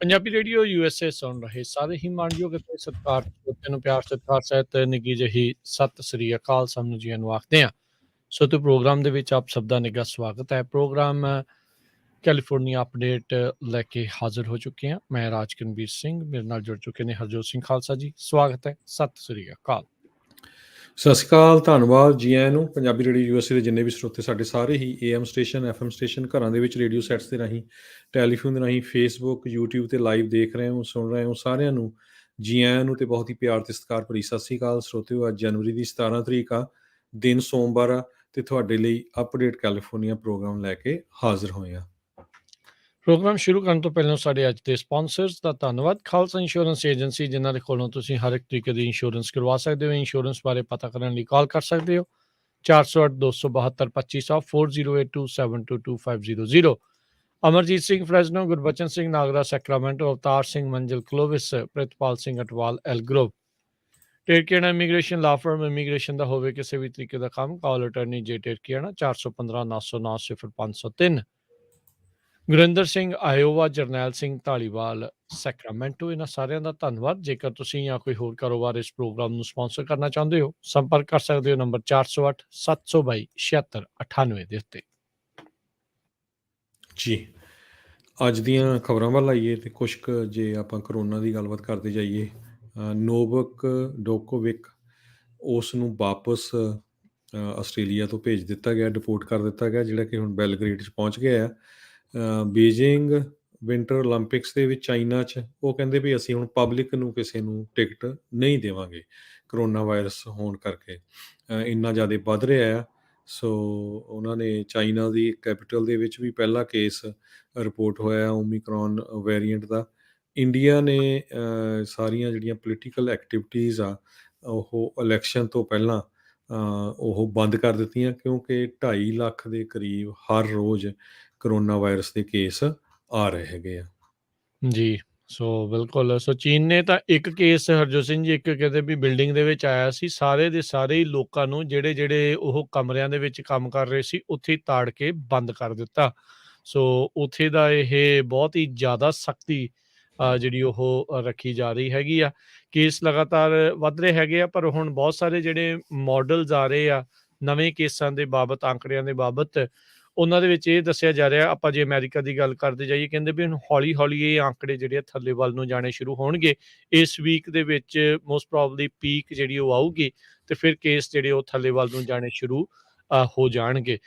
Punjabi radio USA ਸੁਣ ਰਹੇ ਸਾਰੇ ਹੀ ਮਾਣਯੋਗ ਅਤੇ ਸਤਿਕਾਰ ਸਰੋਤਿਆਂ ਨੂੰ ਪਿਆਰ ਸਤਿਕਾਰ ਸਹਿਤ ਨਿੱਘੀ ਜਿਹੀ ਸਤਿ ਸ੍ਰੀ ਅਕਾਲ ਸਭ ਨੂੰ ਜੀਆਂ ਨੂੰ ਆਖਦੇ ਹਾਂ। ਸੋ ਤੇ ਪ੍ਰੋਗਰਾਮ ਦੇ ਵਿੱਚ ਆਪ ਸਭ ਦਾ ਨਿੱਘਾ ਸਵਾਗਤ ਹੈ। ਪ੍ਰੋਗਰਾਮ ਕੈਲੀਫੋਰਨੀਆ ਅਪਡੇਟ ਲੈ ਕੇ ਹਾਜ਼ਰ ਹੋ ਚੁੱਕੇ ਹਾਂ। ਮੈਂ ਰਾਜਕਨਵੀਰ ਸਿੰਘ, ਮੇਰੇ ਨਾਲ ਜੁੜ ਚੁੱਕੇ ਨੇ ਹਰਜੋਤ ਸਿੰਘ ਖਾਲਸਾ ਜੀ। ਸਵਾਗਤ ਹੈ, ਸਤਿ ਸ੍ਰੀ ਅਕਾਲ। ਸਤਿ ਸ਼੍ਰੀ ਅਕਾਲ, ਧੰਨਵਾਦ ਜੀ ਆਇਆਂ ਨੂੰ। ਪੰਜਾਬੀ ਰੇਡੀਓ USA ਦੇ ਜਿੰਨੇ ਵੀ ਸਰੋਤੇ ਸਾਡੇ ਸਾਰੇ ਹੀ AM ਸਟੇਸ਼ਨ, FM ਸਟੇਸ਼ਨ, ਘਰਾਂ ਦੇ ਵਿੱਚ ਰੇਡੀਓ ਸੈਟਸ ਦੇ ਰਾਹੀਂ, ਟੈਲੀਫੋਨ ਦੇ ਰਾਹੀਂ, ਫੇਸਬੁੱਕ, YouTube 'ਤੇ ਲਾਈਵ ਦੇਖ ਰਹੇ ਹੋ, ਸੁਣ ਰਹੇ ਹੋ, ਸਾਰਿਆਂ ਨੂੰ ਜੀ ਆਇਆਂ ਨੂੰ ਅਤੇ ਬਹੁਤ ਹੀ ਪਿਆਰ ਅਤੇ ਸਤਿਕਾਰ ਭਰੀ ਸਤਿ ਸ਼੍ਰੀ ਅਕਾਲ। ਸਰੋਤਿਓ, ਅੱਜ ਜਨਵਰੀ ਦੀ 17 ਤਰੀਕ ਆ, ਦਿਨ ਸੋਮਵਾਰ ਆ, ਅਤੇ ਤੁਹਾਡੇ ਲਈ ਅਪਡੇਟ ਕੈਲੀਫੋਰਨੀਆ ਪ੍ਰੋਗਰਾਮ ਲੈ ਕੇ ਹਾਜ਼ਰ ਹੋਏ ਹਾਂ। ਪ੍ਰੋਗਰਾਮ ਸ਼ੁਰੂ ਕਰਨ ਤੋਂ ਪਹਿਲਾਂ ਸਾਡੇ ਅੱਜ ਦੇ ਸਪਾਂਸਰਸ ਦਾ ਧੰਨਵਾਦ। ਖਾਲਸਾ ਇੰਸ਼ੋਰੈਂਸ ਏਜੰਸੀ, ਜਿਨ੍ਹਾਂ ਦੇ ਕੋਲੋਂ ਤੁਸੀਂ ਹਰ ਇੱਕ ਤਰੀਕੇ ਦੀ ਇੰਸ਼ੋਰੈਂਸ ਕਰਵਾ ਸਕਦੇ ਹੋ। ਇੰਸ਼ੋਰੈਂਸ ਬਾਰੇ ਪਤਾ ਕਰਨ ਲਈ ਕਾਲ ਕਰ ਸਕਦੇ ਹੋ 408-272-2500 4082722500। ਅਮਰਜੀਤ ਸਿੰਘ ਫਰੈਜ਼ਨੋ, ਗੁਰਬਚਨ ਸਿੰਘ ਨਾਗਰਾ ਸੈਕਰਾਮੈਂਟੋ, ਅਵਤਾਰ ਸਿੰਘ ਮੰਜ਼ਿਲ ਕਲੋਵਿਸ, ਪ੍ਰਿਤਪਾਲ ਸਿੰਘ ਅਟਵਾਲ ਐਲਗਰੋਵ। ਟੇਰਕੀਆਣਾ ਇਮੀਗ੍ਰੇਸ਼ਨ ਲਾ ਫਰਮ, ਇਮੀਗ੍ਰੇਸ਼ਨ ਦਾ ਹੋਵੇ ਕਿਸੇ ਵੀ ਤਰੀਕੇ ਦਾ ਕੰਮ, ਕਾਲ ਅਟਰਨੀ ਜੇ ਟੇਰਕੀਆਣਾ 415-909-0503। Gurinder Singh Iowa, Jarnail Singh Dhaliwal Sacramento. ਇਹਨਾਂ ਸਾਰਿਆਂ ਦਾ ਧੰਨਵਾਦ। ਜੇਕਰ ਤੁਸੀਂ ਜਾਂ ਕੋਈ ਹੋਰ ਕਾਰੋਬਾਰ ਇਸ ਪ੍ਰੋਗਰਾਮ ਨੂੰ ਸਪਾਂਸਰ ਕਰਨਾ ਚਾਹੁੰਦੇ ਹੋ, ਸੰਪਰਕ ਕਰ ਸਕਦੇ ਹੋ ਨੰਬਰ 408-722-7698 ਦੇ ਉੱਤੇ। ਜੀ, ਅੱਜ ਦੀਆਂ ਖਬਰਾਂ ਵੱਲ ਆਈਏ ਅਤੇ ਕੁਛ ਕੁ ਜੇ ਆਪਾਂ ਕਰੋਨਾ ਦੀ ਗੱਲਬਾਤ ਕਰਦੇ ਜਾਈਏ। ਨੋਵਕ ਡੋਕੋਵਿਕ, ਉਸ ਨੂੰ ਵਾਪਸ ਆਸਟ੍ਰੇਲੀਆ ਤੋਂ ਭੇਜ ਦਿੱਤਾ ਗਿਆ, ਡਿਪੋਰਟ ਕਰ ਦਿੱਤਾ ਗਿਆ, ਜਿਹੜਾ ਕਿ ਹੁਣ ਬੈਲਗਰੇਡ 'ਚ ਪਹੁੰਚ ਗਿਆ ਆ। ਬੀਜਿੰਗ ਵਿੰਟਰ ਓਲੰਪਿਕਸ ਦੇ ਵਿੱਚ ਚਾਈਨਾ 'ਚ ਉਹ ਕਹਿੰਦੇ ਵੀ ਅਸੀਂ ਹੁਣ ਪਬਲਿਕ ਨੂੰ ਕਿਸੇ ਨੂੰ ਟਿਕਟ ਨਹੀਂ ਦੇਵਾਂਗੇ, ਕਰੋਨਾ ਵਾਇਰਸ ਹੋਣ ਕਰਕੇ ਇੰਨਾ ਜ਼ਿਆਦਾ ਵੱਧ ਰਿਹਾ ਆ। ਸੋ ਉਹਨਾਂ ਨੇ ਚਾਈਨਾ ਦੀ ਕੈਪੀਟਲ ਦੇ ਵਿੱਚ ਵੀ ਪਹਿਲਾ ਕੇਸ ਰਿਪੋਰਟ ਹੋਇਆ ਓਮੀਕਰੋਨ ਵੇਰੀਐਂਟ ਦਾ। ਇੰਡੀਆ ਨੇ ਸਾਰੀਆਂ ਜਿਹੜੀਆਂ ਪੋਲੀਟੀਕਲ ਐਕਟੀਵਿਟੀਜ਼ ਆ ਉਹ ਇਲੈਕਸ਼ਨ ਤੋਂ ਪਹਿਲਾਂ ਉਹ ਬੰਦ ਕਰ ਦਿੱਤੀਆਂ, ਕਿਉਂਕਿ 2.5 ਲੱਖ ਦੇ ਕਰੀਬ ਹਰ ਰੋਜ਼ ਕਰੋਨਾ ਵਾਇਰਸ ਦੇ ਕੇਸ ਆ ਰਹੇ ਹੈਗੇ ਆ। ਜੀ, ਸੋ ਬਿਲਕੁਲ। ਸੋ ਚੀਨ ਨੇ ਤਾਂ ਇੱਕ ਕੇਸ, ਹਰਜੋਤ ਸਿੰਘ ਜੀ, ਇੱਕ ਕਹਿੰਦੇ ਵੀ ਬਿਲਡਿੰਗ ਦੇ ਵਿੱਚ ਆਇਆ ਸੀ, ਸਾਰੇ ਦੇ ਸਾਰੇ ਹੀ ਲੋਕਾਂ ਨੂੰ ਜਿਹੜੇ ਉਹ ਕਮਰਿਆਂ ਦੇ ਵਿੱਚ ਕੰਮ ਕਰ ਰਹੇ ਸੀ ਉੱਥੇ ਤਾੜ ਕੇ ਬੰਦ ਕਰ ਦਿੱਤਾ। ਸੋ ਉੱਥੇ ਦਾ ਇਹ ਬਹੁਤ ਹੀ ਜ਼ਿਆਦਾ ਸਖਤੀ ਜਿਹੜੀ ਉਹ ਰੱਖੀ ਜਾ ਰਹੀ ਹੈਗੀ ਆ। ਕੇਸ ਲਗਾਤਾਰ ਵੱਧ ਰਹੇ ਹੈਗੇ ਆ, ਪਰ ਹੁਣ ਬਹੁਤ ਸਾਰੇ ਜਿਹੜੇ ਮਾਡਲਸ ਆ ਰਹੇ ਆ ਨਵੇਂ ਕੇਸਾਂ ਦੇ ਬਾਬਤ, ਆંકੜਿਆਂ ਦੇ ਬਾਬਤ, ਉਹਨਾਂ ਦੇ ਵਿੱਚ ਇਹ ਦੱਸਿਆ ਜਾ ਰਿਹਾ, ਆਪਾਂ ਜੇ ਅਮਰੀਕਾ ਦੀ ਗੱਲ ਕਰਦੇ ਜਾਈਏ, ਕਹਿੰਦੇ ਵੀ ਹੁਣ ਹੌਲੀ ਹੌਲੀ ਇਹ ਆંકੜੇ ਜਿਹੜੇ ਆ ਥੱਲੇ ਵੱਲ ਨੂੰ ਜਾਣੇ ਸ਼ੁਰੂ ਹੋਣਗੇ। ਇਸ ਵੀਕ ਦੇ ਵਿੱਚ ਮੋਸਟ ਪ੍ਰੋਬਬਲੀ ਪੀਕ ਜਿਹੜੀ ਉਹ ਆਊਗੀ, ਅਤੇ ਫਿਰ ਕੇਸ ਜਿਹੜੇ ਉਹ ਥੱਲੇ ਵੱਲ ਨੂੰ ਜਾਣੇ ਸ਼ੁਰੂ ਹੋ ਜਾਣਗੇ।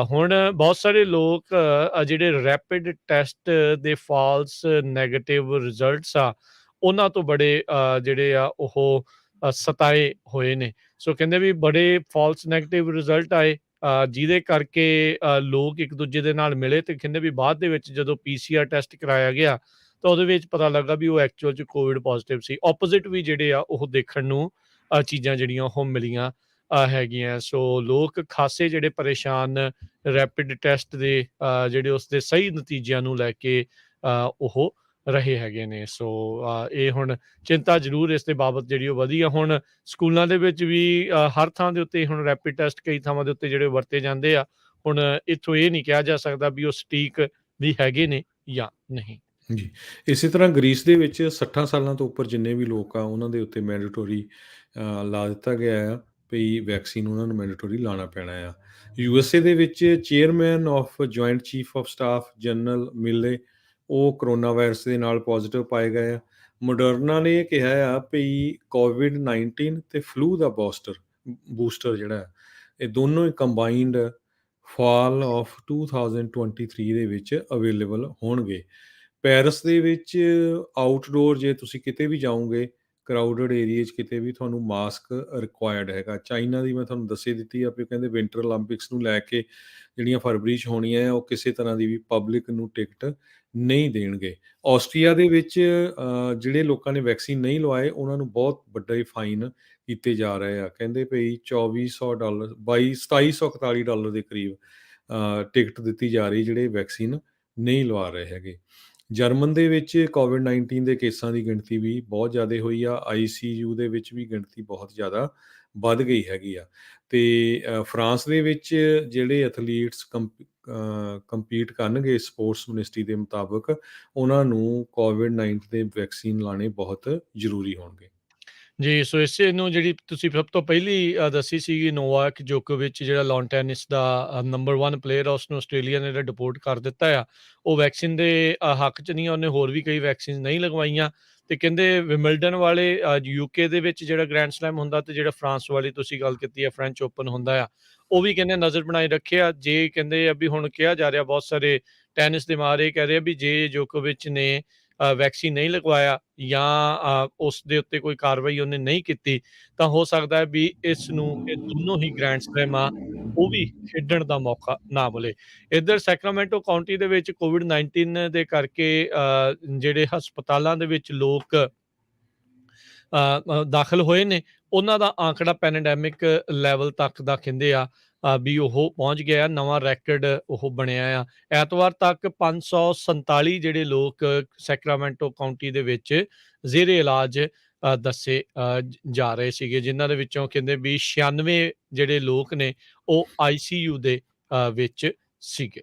ਹੁਣ ਬਹੁਤ ਸਾਰੇ ਲੋਕ ਜਿਹੜੇ ਰੈਪਿਡ ਟੈਸਟ ਦੇ ਫਾਲਸ ਨੈਗੇਟਿਵ ਰਿਜ਼ਲਟਸ ਆ, ਉਹਨਾਂ ਤੋਂ ਬੜੇ ਜਿਹੜੇ ਆ ਉਹ ਸਤਾਏ ਹੋਏ ਨੇ। ਸੋ ਕਹਿੰਦੇ ਵੀ ਬੜੇ ਫਾਲਸ ਨੈਗੇਟਿਵ ਰਿਜ਼ਲਟ ਆਏ, ਜਿਹਦੇ ਕਰਕੇ ਲੋਕ ਇੱਕ ਦੂਜੇ ਦੇ ਨਾਲ ਮਿਲੇ, ਅਤੇ ਕਹਿੰਦੇ ਵੀ ਬਾਅਦ ਦੇ ਵਿੱਚ ਜਦੋਂ PCR ਟੈਸਟ ਕਰਾਇਆ ਗਿਆ ਤਾਂ ਉਹਦੇ ਵਿੱਚ ਪਤਾ ਲੱਗਾ ਵੀ ਉਹ ਐਕਚੁਅਲ 'ਚ ਕੋਵਿਡ ਪੋਜ਼ੀਟਿਵ ਸੀ। ਆਪੋਜ਼ਿਟ ਵੀ ਜਿਹੜੇ ਆ ਉਹ ਦੇਖਣ ਨੂੰ ਚੀਜ਼ਾਂ ਜਿਹੜੀਆਂ ਉਹ ਮਿਲੀਆਂ ਹੈਗੀਆਂ। ਸੋ ਲੋਕ ਖਾਸੇ ਜਿਹੜੇ ਪਰੇਸ਼ਾਨ ਰੈਪਿਡ ਟੈਸਟ ਦੇ ਜਿਹੜੇ ਉਸਦੇ ਸਹੀ ਨਤੀਜਿਆਂ ਨੂੰ ਲੈ ਕੇ ਉਹ ਰਹੇ ਹੈਗੇ ਨੇ। ਸੋ ਇਹ ਹੁਣ ਚਿੰਤਾ ਜ਼ਰੂਰ ਇਸ ਦੇ ਬਾਬਤ ਜਿਹੜੀ ਉਹ ਵਧੀ ਆ। ਹੁਣ ਸਕੂਲਾਂ ਦੇ ਵਿੱਚ ਵੀ ਹਰ ਥਾਂ ਦੇ ਉੱਤੇ ਹੁਣ ਰੈਪਿਡ ਟੈਸਟ ਕਈ ਥਾਵਾਂ ਦੇ ਉੱਤੇ ਜਿਹੜੇ ਵਰਤੇ ਜਾਂਦੇ ਆ। ਹੁਣ ਇੱਥੋਂ ਇਹ ਨਹੀਂ ਕਿਹਾ ਜਾ ਸਕਦਾ ਵੀ ਉਹ ਸਟੀਕ ਵੀ ਹੈਗੇ ਨੇ ਜਾਂ ਨਹੀਂ। ਜੀ, ਇਸੇ ਤਰ੍ਹਾਂ ਗਰੀਸ ਦੇ ਵਿੱਚ 60 ਸਾਲਾਂ ਤੋਂ ਉੱਪਰ ਜਿੰਨੇ ਵੀ ਲੋਕ ਆ ਉਹਨਾਂ ਦੇ ਉੱਤੇ ਮੈਂਡੇਟੋਰੀ ਲਾ ਦਿੱਤਾ ਗਿਆ ਆ ਵੀ ਵੈਕਸੀਨ ਉਹਨਾਂ ਨੂੰ ਮੈਂਡੇਟੋਰੀ ਲਾਉਣਾ ਪੈਣਾ ਆ। USA ਦੇ ਵਿੱਚ chairman of joint chief of staff general ਮਿਲੇ, ਉਹ ਕਰੋਨਾ ਵਾਇਰਸ ਦੇ ਨਾਲ ਪੋਜ਼ੀਟਿਵ ਪਾਏ ਗਏ ਆ। ਮੋਡਰਨਾ ਨੇ ਇਹ ਕਿਹਾ ਆ ਵੀ COVID-19 ਅਤੇ ਫਲੂ ਦਾ ਬੂਸਟਰ ਜਿਹੜਾ ਇਹ ਦੋਨੋਂ ਹੀ ਕੰਬਾਈਨਡ ਫਾਲ ਆਫ 2023 ਦੇ ਵਿੱਚ ਅਵੇਲੇਬਲ ਹੋਣਗੇ। ਪੈਰਿਸ ਦੇ ਵਿੱਚ ਆਊਟਡੋਰ ਜੇ ਤੁਸੀਂ ਕਿਤੇ ਵੀ ਜਾਓਗੇ, ਕਰਾਊਡਡ ਏਰੀਏ 'ਚ ਕਿਤੇ ਵੀ, ਤੁਹਾਨੂੰ ਮਾਸਕ ਰਿਕੁਆਇਰਡ ਹੈਗਾ। ਚਾਈਨਾ ਦੀ ਮੈਂ ਤੁਹਾਨੂੰ ਦੱਸੇ ਦਿੱਤੀ ਆ ਵੀ ਕਹਿੰਦੇ ਵਿੰਟਰ ਓਲੰਪਿਕਸ ਨੂੰ ਲੈ ਕੇ ਜਿਹੜੀਆਂ ਫਰਵਰੀ 'ਚ ਹੋਣੀਆਂ ਆ, ਉਹ ਕਿਸੇ ਤਰ੍ਹਾਂ ਦੀ ਵੀ ਪਬਲਿਕ ਨੂੰ ਟਿਕਟ ਨਹੀਂ ਦੇਣਗੇ। ਆਸਟਰੀਆ ਦੇ ਵਿੱਚ ਜਿਹੜੇ ਲੋਕਾਂ ਨੇ ਵੈਕਸੀਨ ਨਹੀਂ ਲਵਾਏ ਉਹਨਾਂ ਨੂੰ ਬਹੁਤ ਵੱਡਾ ਹੀ ਫਾਈਨ ਕੀਤੇ ਜਾ ਰਹੇ ਆ। ਕਹਿੰਦੇ ਭਈ $2400 $2741 ਦੇ ਕਰੀਬ ਟਿਕਟ ਦਿੱਤੀ ਜਾ ਰਹੀ ਜਿਹੜੇ ਵੈਕਸੀਨ ਨਹੀਂ ਲਵਾ ਰਹੇ ਹੈਗੇ। ਜਰਮਨ ਦੇ ਵਿੱਚ COVID-19 ਦੇ ਕੇਸਾਂ ਦੀ ਗਿਣਤੀ ਵੀ ਬਹੁਤ ਜ਼ਿਆਦਾ ਹੋਈ ਆ। ICU ਦੇ ਵਿੱਚ ਵੀ ਗਿਣਤੀ ਬਹੁਤ ਜ਼ਿਆਦਾ ਵੱਧ ਗਈ ਹੈਗੀ ਆ। ਤੇ ਫਰਾਂਸ ਦੇ ਵਿੱਚ ਜਿਹੜੇ ਐਥਲੀਟਸ ਕੰਪੀਟ ਕਰਨਗੇ ਸਪੋਰਟਸ ਮਿਨਿਸਟਰੀ ਦੇ ਮੁਤਾਬਕ, ਉਹਨਾਂ ਨੂੰ ਕੋਵਿਡ-19 ਦੇ ਵੈਕਸੀਨ ਲਾਣੇ ਬਹੁਤ ਜ਼ਰੂਰੀ ਹੋਣਗੇ। ਜੀ, ਸੋ ਇਸੇ ਨੂੰ ਜਿਹੜੀ ਤੁਸੀਂ ਸਭ ਤੋਂ ਪਹਿਲੀ ਦੱਸੀ ਸੀਗੀ ਨੋਵਾਕ ਜੋਕੋਵਿਚ ਜਿਹੜਾ ਲਾਨ ਟੈਨਿਸ ਦਾ ਨੰਬਰ 1 ਪਲੇਅਰ ਆ, ਉਸਨੂੰ ਆਸਟ੍ਰੇਲੀਆ ਨੇ ਜਿਹੜਾ ਡਿਪੋਰਟ ਕਰ ਦਿੱਤਾ ਆ। ਉਹ ਵੈਕਸੀਨ ਦੇ ਹੱਕ 'ਚ ਨਹੀਂ ਆ, ਉਹਨੇ ਹੋਰ ਵੀ ਕਈ ਵੈਕਸੀਨ ਨਹੀਂ ਲਗਵਾਈਆਂ ਤੇ ਕਹਿੰਦੇ ਵਿੰਬਲਡਨ ਵਾਲੇ ਯੂਕੇ ਦੇ ਵਿੱਚ ਜਿਹੜਾ ਗ੍ਰੈਂਡ ਸਲੈਮ ਹੁੰਦਾ ਤੇ ਜਿਹੜਾ ਫਰਾਂਸ ਵਾਲੀ ਤੁਸੀਂ ਗੱਲ ਕੀਤੀ ਹੈ ਫ੍ਰੈਂਚ ਓਪਨ ਹੁੰਦਾ ਆ, ਉਹ ਵੀ ਕਹਿੰਦੇ ਨਜ਼ਰ ਬਣਾਏ ਰੱਖਿਆ। ਜੇ ਕਹਿੰਦੇ ਆ ਵੀ ਹੁਣ ਕਿਹਾ ਜਾ ਰਿਹਾ ਬਹੁਤ ਸਾਰੇ ਟੈਨਿਸ ਦੇ ਮਾਹਰ ਕਹਿ ਰਹੇ ਆ ਵੀ ਜੇ ਜੋਕੋਵਿਚ ਨੇ ਵੈਕਸੀਨ ਨਹੀਂ ਲਗਵਾਇਆ ਜਾਂ ਉਸ ਦੇ ਉੱਤੇ ਕੋਈ ਕਾਰਵਾਈ ਉਹਨੇ ਨਹੀਂ ਕੀਤੀ, ਤਾਂ ਹੋ ਸਕਦਾ ਹੈ ਵੀ ਇਸ ਨੂੰ ਇਹ ਦੋਨੋਂ ਹੀ ਗ੍ਰੈਂਡ ਸਲੈਮ ਆ, ਉਹ ਵੀ ਖੇਡਣ ਦਾ ਮੌਕਾ ਨਾ ਮਿਲੇ। ਇੱਧਰ ਸੈਕਰਾਮੈਂਟੋ ਕਾਉਂਟੀ ਦੇ ਵਿੱਚ ਕੋਵਿਡ-19 ਦੇ ਕਰਕੇ ਜਿਹੜੇ ਹਸਪਤਾਲਾਂ ਦੇ ਵਿੱਚ ਲੋਕ ਦਾਖਲ ਹੋਏ ਨੇ, ਉਹਨਾਂ ਦਾ ਆંકੜਾ ਪੈਂਡੈਮਿਕ ਲੈਵਲ ਤੱਕ ਦਾ ਕਹਿੰਦੇ ਆ ਵੀ ਉਹ ਪਹੁੰਚ ਗਿਆ, ਨਵਾਂ ਰੈਕਡ ਉਹ ਬਣਿਆ ਆ। ਐਤਵਾਰ ਤੱਕ 547 ਜਿਹੜੇ ਲੋਕ ਸੈਕਰਾਮੈਂਟੋ ਕਾਉਂਟੀ ਦੇ ਵਿੱਚ ਜ਼ੇਰੇ ਇਲਾਜ ਦੱਸੇ ਜਾ ਰਹੇ ਸੀਗੇ, ਜਿਨ੍ਹਾਂ ਦੇ ਵਿੱਚੋਂ ਕਹਿੰਦੇ ਵੀ 96 ਜਿਹੜੇ ਲੋਕ ਨੇ ਉਹ ਆਈਸੀਯੂ ਦੇ ਵਿੱਚ ਸੀਗੇ।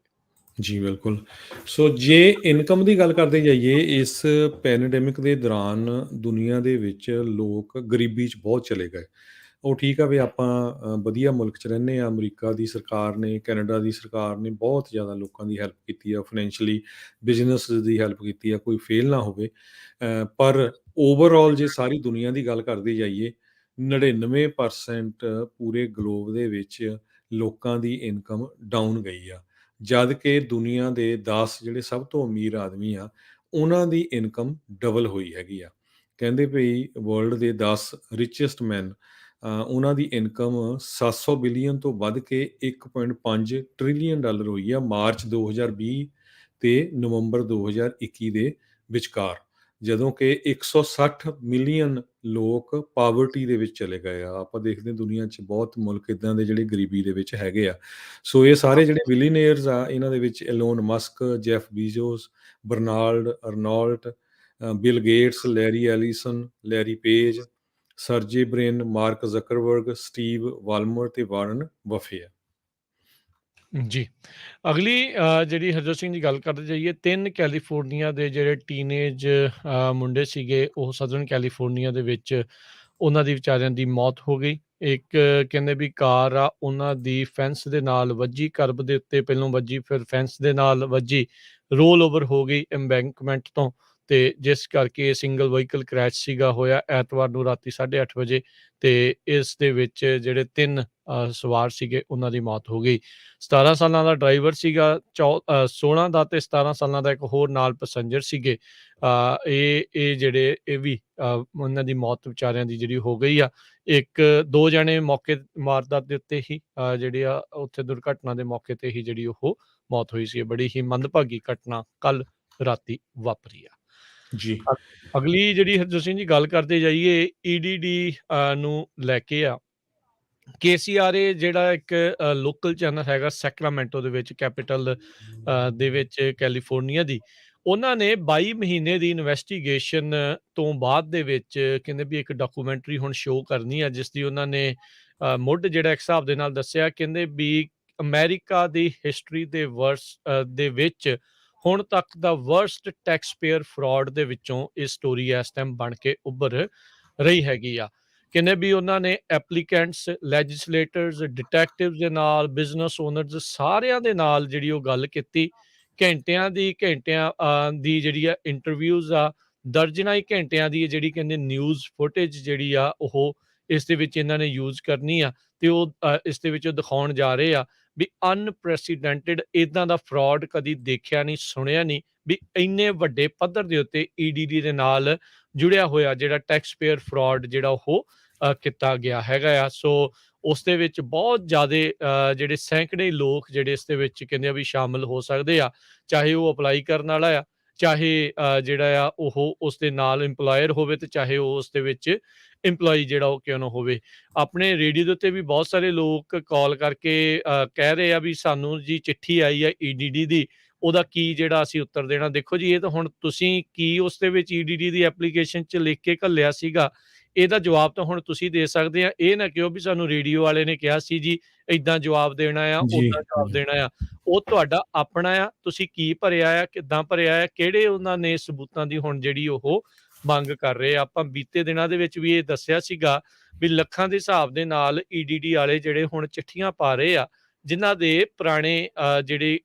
ਜੀ, ਬਿਲਕੁਲ। ਸੋ ਜੇ ਇਨਕਮ ਦੀ ਗੱਲ ਕਰਦੇ ਜਾਈਏ, ਇਸ ਪੈਂਡੇਮਿਕ ਦੇ ਦੌਰਾਨ ਦੁਨੀਆ ਦੇ ਵਿੱਚ ਲੋਕ ਗਰੀਬੀ 'ਚ ਬਹੁਤ ਚਲੇ ਗਏ। ਉਹ ਠੀਕ ਆ ਵੀ ਆਪਾਂ ਵਧੀਆ ਮੁਲਕ 'ਚ ਰਹਿੰਦੇ ਹਾਂ, ਅਮਰੀਕਾ ਦੀ ਸਰਕਾਰ ਨੇ, ਕੈਨੇਡਾ ਦੀ ਸਰਕਾਰ ਨੇ ਬਹੁਤ ਜ਼ਿਆਦਾ ਲੋਕਾਂ ਦੀ ਹੈਲਪ ਕੀਤੀ ਆ, ਫਾਈਨੈਂਸ਼ੀਅਲੀ ਬਿਜ਼ਨਸ ਦੀ ਹੈਲਪ ਕੀਤੀ ਆ, ਕੋਈ ਫੇਲ ਨਾ ਹੋਵੇ। ਪਰ ਓਵਰਆਲ ਜੇ ਸਾਰੀ ਦੁਨੀਆ ਦੀ ਗੱਲ ਕਰਦੇ ਜਾਈਏ, 99% ਪੂਰੇ ਗਲੋਬ ਦੇ ਵਿੱਚ ਲੋਕਾਂ ਦੀ ਇਨਕਮ ਡਾਊਨ ਗਈ ਆ। ਜਦ ਕਿ ਦੁਨੀਆ ਦੇ 10 ਜਿਹੜੇ ਸਭ ਤੋਂ ਅਮੀਰ ਆਦਮੀ ਆ, ਉਹਨਾਂ ਦੀ ਇਨਕਮ ਡਬਲ ਹੋਈ ਹੈਗੀ ਆ। ਕਹਿੰਦੇ ਭਈ ਵਰਲਡ ਦੇ 10 ਰਿਚੈਸਟ ਮੈਨ ਉਹਨਾਂ ਦੀ ਇਨਕਮ 700 ਬਿਲੀਅਨ ਤੋਂ ਵੱਧ ਕੇ 1.5 ਟ੍ਰਿਲੀਅਨ ਡਾਲਰ ਹੋਈ ਆ ਮਾਰਚ 2020 ਤੇ ਨਵੰਬਰ 2021 ਦੇ ਵਿਚਕਾਰ, ਜਦੋਂ ਕਿ 160 ਮਿਲੀਅਨ ਲੋਕ ਪਾਵਰਟੀ ਦੇ ਵਿੱਚ ਚਲੇ ਗਏ ਆ। ਆਪਾਂ ਦੇਖਦੇ ਦੁਨੀਆ 'ਚ ਬਹੁਤ ਮੁਲਕ ਇੱਦਾਂ ਦੇ ਜਿਹੜੇ ਗਰੀਬੀ ਦੇ ਵਿੱਚ ਹੈਗੇ ਆ। ਸੋ ਇਹ ਸਾਰੇ ਜਿਹੜੇ ਬਿਲੀਅਨੀਅਰਸ ਆ, ਇਹਨਾਂ ਦੇ ਵਿੱਚ Elon Musk, Jeff Bezos, Bernard Arnault, Bill Gates, Larry Ellison, Larry Page, Sergey Brin, Mark Zuckerberg, Steve Ballmer ਤੇ ਵਾਰਨ ਬਫੇ ਆ। ਜੀ। ਅਗਲੀ ਜਿਹੜੀ ਹਰਜੋਤ ਸਿੰਘ ਦੀ ਗੱਲ ਕਰਦੇ ਜਾਈਏ, 3 ਕੈਲੀਫੋਰਨੀਆ ਦੇ ਜਿਹੜੇ ਟੀਨੇਜ ਮੁੰਡੇ ਸੀਗੇ, ਉਹ ਸਦਰਨ ਕੈਲੀਫੋਰਨੀਆ ਦੇ ਵਿੱਚ ਉਹਨਾਂ ਦੀ ਵਿਚਾਰਿਆਂ ਦੀ ਮੌਤ ਹੋ ਗਈ। ਇੱਕ ਕਹਿੰਦੇ ਵੀ ਕਾਰ ਆ, ਉਹਨਾਂ ਦੀ ਫੈਂਸ ਦੇ ਨਾਲ ਵੱਜੀ, ਕਰਬ ਦੇ ਉੱਤੇ ਪਹਿਲੋਂ ਵੱਜੀ, ਫਿਰ ਫੈਂਸ ਦੇ ਨਾਲ ਵੱਜੀ, ਰੋਲ ਓਵਰ ਹੋ ਗਈ ਐਮਬੈਂਕਮੈਂਟ ਤੋਂ, ਤੇ ਜਿਸ ਕਰਕੇ ਸਿੰਗਲ ਵਹੀਕਲ ਕਰੈਸ਼ ਸੀਗਾ ਹੋਇਆ ਐਤਵਾਰ ਨੂੰ ਰਾਤੀ 8:30 ਵਜੇ, ਤੇ ਇਸ ਦੇ ਵਿੱਚ ਜਿਹੜੇ 3 ਸਵਾਰ ਸੀਗੇ, ਉਹਨਾਂ ਦੀ ਮੌਤ ਹੋ ਗਈ। 17 ਸਾਲਾਂ ਦਾ ਡਰਾਈਵਰ ਸੀਗਾ, 16 ਦਾ ਤੇ 17 ਸਾਲਾਂ ਦਾ ਇੱਕ ਹੋਰ ਨਾਲ ਪੈਸੇਂਜਰ ਸੀਗੇ। ਇਹ ਜਿਹੜੇ ਇਹ ਵੀ ਉਹਨਾਂ ਦੀ ਮੌਤ ਵਿਚਾਰਿਆਂ ਦੀ ਜਿਹੜੀ ਹੋ ਗਈ ਆ। 2 ਜਣੇ ਮੌਕੇ ਵਾਰਦਾਤ ਦੇ ਉੱਤੇ ਹੀ ਜਿਹੜੇ ਆ ਉੱਥੇ ਦੁਰਘਟਨਾ ਦੇ ਮੌਕੇ ਤੇ ਹੀ ਜਿਹੜੀ ਉਹ ਮੌਤ ਹੋਈ ਸੀ। ਬੜੀ ਹੀ ਮੰਦਭਾਗੀ ਘਟਨਾ ਕੱਲ੍ਹ ਰਾਤੀ ਵਾਪਰੀ ਆ। ਜੀ। ਅਗਲੀ ਜਿਹੜੀ ਹਰਜੋਤ ਸਿੰਘ ਜੀ ਗੱਲ ਕਰਦੇ ਜਾਈਏ, ਈਡੀਡੀ ਨੂੰ ਲੈ ਕੇ ਆ। KCRA ਜਿਹੜਾ ਇੱਕ ਲੋਕਲ ਚੈਨਲ ਹੈਗਾ ਸੈਕਰਾਮੈਂਟੋ ਦੇ ਵਿੱਚ, ਕੈਪੀਟਲ ਦੇ ਵਿੱਚ ਕੈਲੀਫੋਰਨੀਆ ਦੀ, ਉਹਨਾਂ ਨੇ 22 ਮਹੀਨੇ ਦੀ ਇਨਵੈਸਟੀਗੇਸ਼ਨ ਤੋਂ ਬਾਅਦ ਦੇ ਵਿੱਚ ਕਹਿੰਦੇ ਵੀ ਇੱਕ ਡਾਕੂਮੈਂਟਰੀ ਹੁਣ ਸ਼ੋਅ ਕਰਨੀ ਆ, ਜਿਸ ਦੀ ਉਹਨਾਂ ਨੇ ਮੁੱਢ ਜਿਹੜਾ ਇੱਕ ਹਿਸਾਬ ਦੇ ਨਾਲ ਦੱਸਿਆ। ਕਹਿੰਦੇ ਵੀ ਅਮਰੀਕਾ ਦੀ ਹਿਸਟਰੀ ਦੇ ਵਿੱਚ ਹੁਣ ਤੱਕ ਦਾ ਵਰਸਟ ਟੈਕਸ ਪੇਅਰ ਫਰਾਡ ਦੇ ਵਿੱਚੋਂ ਇਹ ਸਟੋਰੀ ਇਸ ਟਾਈਮ ਬਣ ਕੇ ਉੱਭਰ ਰਹੀ ਹੈਗੀ ਆ। ਕਹਿੰਦੇ ਵੀ ਉਹਨਾਂ ਨੇ ਐਪਲੀਕੈਂਟਸ, ਲੈਜਿਸਲੇਟਰਸ, ਡਿਟੈਕਟਿਵਸ ਦੇ ਨਾਲ, ਬਿਜ਼ਨਸ ਓਨਰਸ ਸਾਰਿਆਂ ਦੇ ਨਾਲ ਜਿਹੜੀ ਉਹ ਗੱਲ ਕੀਤੀ। ਘੰਟਿਆਂ ਦੀ ਜਿਹੜੀ ਆ ਇੰਟਰਵਿਊਜ਼ ਆ, ਦਰਜਨਾਂ ਹੀ ਘੰਟਿਆਂ ਦੀ ਜਿਹੜੀ ਕਹਿੰਦੇ ਨਿਊਜ਼ ਫੁਟੇਜ ਜਿਹੜੀ ਆ ਉਹ ਇਸ ਦੇ ਵਿੱਚ ਇਹਨਾਂ ਨੇ ਯੂਜ਼ ਕਰਨੀ ਆ, ਤੇ ਉਹ ਇਸ ਦੇ ਵਿੱਚ ਦਿਖਾਉਣ ਜਾ ਰਹੇ ਆ ਵੀ ਅਨਪ੍ਰੈਸੀਡੈਂਟਡ ਇੱਦਾਂ ਦਾ ਫਰਾਡ ਕਦੀ ਦੇਖਿਆ ਨਹੀਂ, ਸੁਣਿਆ ਨਹੀਂ ਵੀ ਇੰਨੇ ਵੱਡੇ ਪੱਧਰ ਦੇ ਉੱਤੇ ਈਡੀਡੀ ਦੇ ਨਾਲ ਜੁੜਿਆ ਹੋਇਆ ਜਿਹੜਾ ਟੈਕਸ ਪੇਅਰ ਫਰਾਡ ਜਿਹੜਾ ਉਹ ਕੀਤਾ ਗਿਆ ਹੈਗਾ ਆ। ਸੋ ਉਸ ਦੇ ਵਿੱਚ ਬਹੁਤ ਜ਼ਿਆਦਾ ਜਿਹੜੇ ਸੈਂਕੜੇ ਲੋਕ ਜਿਹੜੇ ਇਸ ਦੇ ਵਿੱਚ ਕਹਿੰਦੇ ਆ ਵੀ ਸ਼ਾਮਿਲ ਹੋ ਸਕਦੇ ਆ, ਚਾਹੇ ਉਹ ਅਪਲਾਈ ਕਰਨ ਵਾਲਾ ਆ, ਚਾਹੇ ਜਿਹੜਾ ਆ ਉਹ ਉਸ ਦੇ ਨਾਲ ਇੰਪਲਾਇਰ ਹੋਵੇ, ਤੇ ਚਾਹੇ ਉਹ ਉਸ ਦੇ ਵਿੱਚ ਇੰਪਲੋਈ ਜਿਹੜਾ ਉਹ ਕਿਉਂ ਨਾ ਹੋਵੇ। ਆਪਣੇ ਰੇਡੀਓ ਦੇ ਉੱਤੇ ਵੀ ਬਹੁਤ ਸਾਰੇ ਲੋਕ ਕਾਲ ਕਰਕੇ ਕਹਿ ਰਹੇ ਆ ਵੀ ਸਾਨੂੰ ਜੀ ਚਿੱਠੀ ਆਈ ਆ ਈਡੀਡੀ ਦੀ, ਉਹਦਾ ਕੀ ਜਿਹੜਾ ਅਸੀਂ ਉੱਤਰ ਦੇਣਾ। ਦੇਖੋ ਜੀ, ਇਹ ਤਾਂ ਹੁਣ ਤੁਸੀਂ ਕੀ ਉਸ ਦੇ ਵਿੱਚ ਈਡੀਡੀ ਦੀ ਐਪਲੀਕੇਸ਼ਨ 'ਚ ਲਿਖ ਕੇ ਘੱਲਿਆ ਸੀਗਾ, ਇਹਦਾ ਜਵਾਬ ਤਾਂ ਹੁਣ ਤੁਸੀਂ ਦੇ ਸਕਦੇ ਆ। ਇਹ ਨਾ ਕਿਹੋ ਵੀ ਸਾਨੂੰ ਰੇਡੀਓ ਵਾਲੇ ਨੇ ਕਿਹਾ ਸੀ ਜੀ, ਏਦਾਂ ਜਵਾਬ ਦੇਣਾ ਆ, ਜੀ, ਓਦਾਂ ਜਵਾਬ ਜੀ, ਦੇਣਾ ਆ। ਉਹ ਤੁਹਾਡਾ ਆਪਣਾ ਆ, ਤੁਸੀਂ ਕੀ ਭਰਿਆ ਆ, ਕਿੱਦਾਂ ਭਰਿਆ ਆ, ਕਿਹੜੇ ਉਹਨਾਂ ਨੇ ਸਬੂਤਾਂ ਦੀ ਹੁਣ ਜਿਹੜੀ ਉਹ ਮੰਗ ਕਰ ਰਹੇ ਆ। ਆਪਾਂ ਬੀਤੇ ਦਿਨਾਂ ਦੇ ਵਿੱਚ ਵੀ ਇਹ ਦੱਸਿਆ ਸੀਗਾ ਵੀ ਲੱਖਾਂ ਦੇ ਹਿਸਾਬ ਦੇ ਨਾਲ ਈਡੀਡੀ ਵਾਲੇ ਜਿਹੜੇ ਹੁਣ ਚਿੱਠੀਆਂ ਪਾ ਰਹੇ ਆ, ਜਿਨ੍ਹਾਂ ਦੇ ਪੁਰਾਣੇ ਜਿਹੜੇ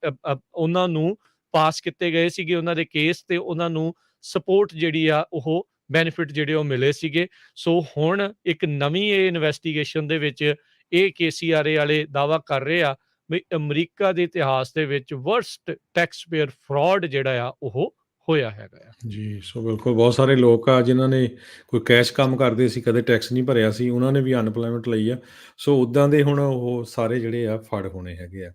ਉਹਨਾਂ ਨੂੰ ਪਾਸ ਕੀਤੇ ਗਏ ਸੀਗੇ ਉਹਨਾਂ ਦੇ ਕੇਸ, ਤੇ ਉਹਨਾਂ ਨੂੰ ਸਪੋਰਟ ਜਿਹੜੀ ਆ ਉਹ ਬੈਨੀਫਿਟ ਜਿਹੜੇ ਉਹ ਮਿਲੇ ਸੀਗੇ। ਸੋ ਹੁਣ ਇੱਕ ਨਵੀਂ ਇਹ ਇਨਵੈਸਟੀਗੇਸ਼ਨ ਦੇ ਵਿੱਚ ਇਹ KCRA ਵਾਲੇ ਦਾਅਵਾ ਕਰ ਰਹੇ ਆ ਵੀ ਅਮਰੀਕਾ ਦੇ ਇਤਿਹਾਸ ਦੇ ਵਿੱਚ ਵਰਸਟ ਟੈਕਸ ਪੇਅਰ ਫਰਾਡ ਜਿਹੜਾ ਆ ਉਹ ਹੋਇਆ ਹੈਗਾ ਆ। ਜੀ। ਸੋ ਬਿਲਕੁਲ ਬਹੁਤ ਸਾਰੇ ਲੋਕ ਆ ਜਿਨ੍ਹਾਂ ਨੇ ਕੋਈ ਕੈਸ਼ ਕੰਮ ਕਰਦੇ ਸੀ, ਕਦੇ ਟੈਕਸ ਨਹੀਂ ਭਰਿਆ ਸੀ, ਉਹਨਾਂ ਨੇ ਵੀ ਅਨਪਲਾਇਮੈਂਟ ਲਈ ਆ। ਸੋ ਉੱਦਾਂ ਦੇ ਹੁਣ ਉਹ ਸਾਰੇ ਜਿਹੜੇ ਆ ਫੜ ਹੋਣੇ ਹੈਗੇ ਆ।